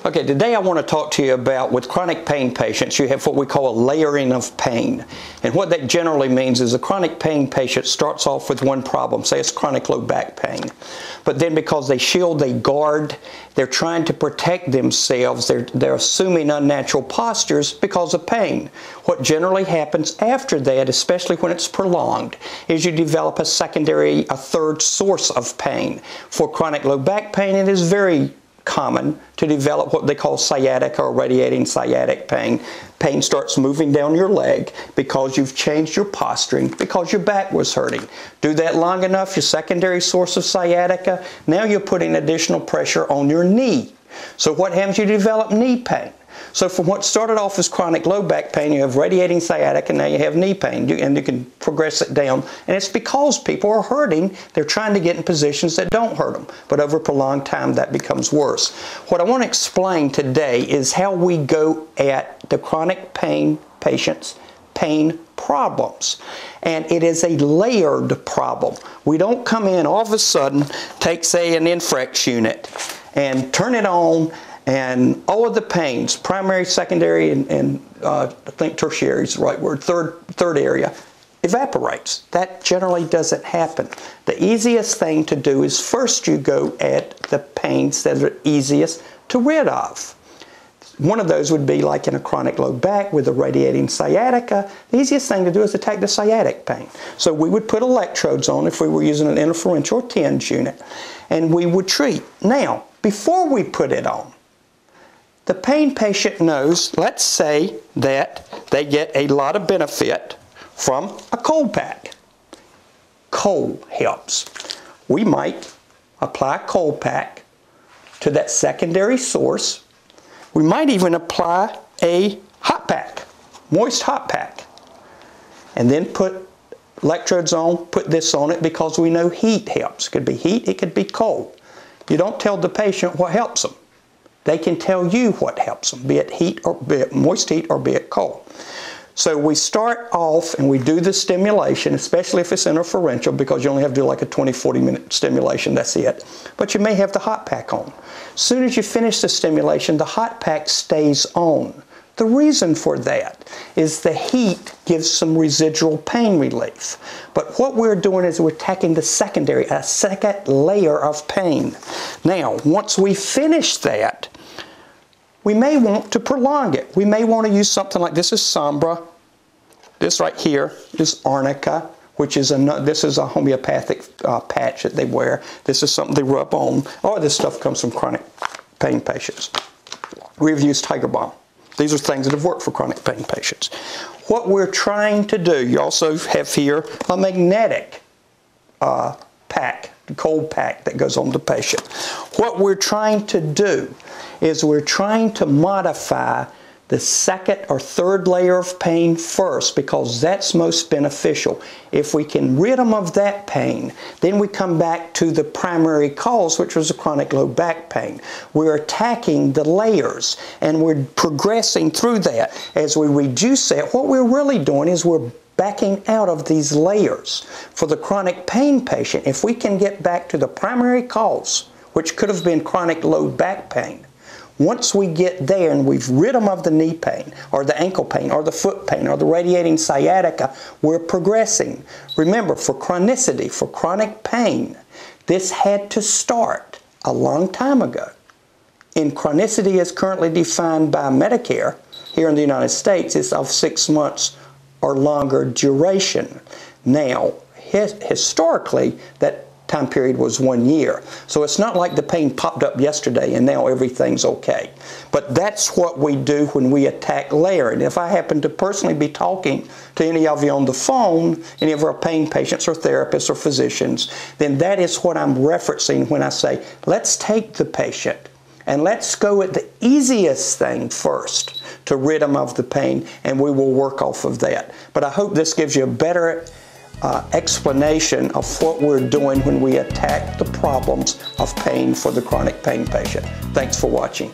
Okay, today I want to talk to you about, with chronic pain patients, you have what we call a layering of pain. And what that generally means is a chronic pain patient starts off with one problem, say it's chronic low back pain. But then because they shield, they guard, they're trying to protect themselves, they're assuming unnatural postures because of pain. What generally happens after that, especially when it's prolonged, is you develop a third source of pain. For chronic low back pain, it is very common to develop what they call sciatica or radiating sciatic pain. Pain starts moving down your leg because you've changed your posturing, because your back was hurting. Do that long enough, your secondary source of sciatica, now you're putting additional pressure on your knee. So what happens? You develop knee pain. So from what started off as chronic low back pain, you have radiating sciatica, and now you have knee pain, and you can progress it down. And it's because people are hurting, they're trying to get in positions that don't hurt them. But over a prolonged time, that becomes worse. What I want to explain today is how we go at the chronic pain patients' pain problems. And it is a layered problem. We don't come in all of a sudden, take, say, an Infrex unit and turn it on, and all of the pains, primary, secondary, and I think tertiary is the right word, third area, evaporates. That generally doesn't happen. The easiest thing to do is first you go at the pains that are easiest to rid of. One of those would be like in a chronic low back with a radiating sciatica. The easiest thing to do is attack the sciatic pain. So we would put electrodes on if we were using an interferential or TENS unit, and we would treat. Now, before we put it on, the pain patient knows, let's say that they get a lot of benefit from a cold pack. Cold helps. We might apply a cold pack to that secondary source. We might even apply a hot pack, moist hot pack, and then put electrodes on, put this on it, because we know heat helps. It could be heat, it could be cold. You don't tell the patient what helps them. They can tell you what helps them, be it heat or be it moist heat or be it cold. So we start off and we do the stimulation, especially if it's interferential, because you only have to do like a 20-40 minute stimulation, that's it. But you may have the hot pack on. As soon as you finish the stimulation, the hot pack stays on. The reason for that is the heat gives some residual pain relief. But what we're doing is we're attacking the secondary, a second layer of pain. Now, once we finish that, we may want to prolong it. We may want to use something like, this is Sombra. This right here is arnica, which is this is a homeopathic patch that they wear. This is something they rub on. All this stuff comes from chronic pain patients. We've used Tiger Balm. These are things that have worked for chronic pain patients. What we're trying to do, you also have here a magnetic pack, cold pack that goes on the patient. What we're trying to do is we're trying to modify the second or third layer of pain first, because that's most beneficial. If we can rid them of that pain, then we come back to the primary cause, which was the chronic low back pain. We're attacking the layers and we're progressing through that. As we reduce that, what we're really doing is we're backing out of these layers. For the chronic pain patient, if we can get back to the primary cause, which could have been chronic low back pain, once we get there and we've rid them of the knee pain or the ankle pain or the foot pain or the radiating sciatica, we're progressing. Remember, for chronicity, for chronic pain, this had to start a long time ago. In chronicity as currently defined by Medicare here in the United States, it's of 6 months or longer duration. Now, historically, that time period was 1 year. So it's not like the pain popped up yesterday and now everything's okay. But that's what we do when we attack layering. If I happen to personally be talking to any of you on the phone, any of our pain patients or therapists or physicians, then that is what I'm referencing when I say, let's take the patient and let's go at the easiest thing first to rid them of the pain, and we will work off of that. But I hope this gives you a better explanation of what we're doing when we attack the problems of pain for the chronic pain patient. Thanks for watching.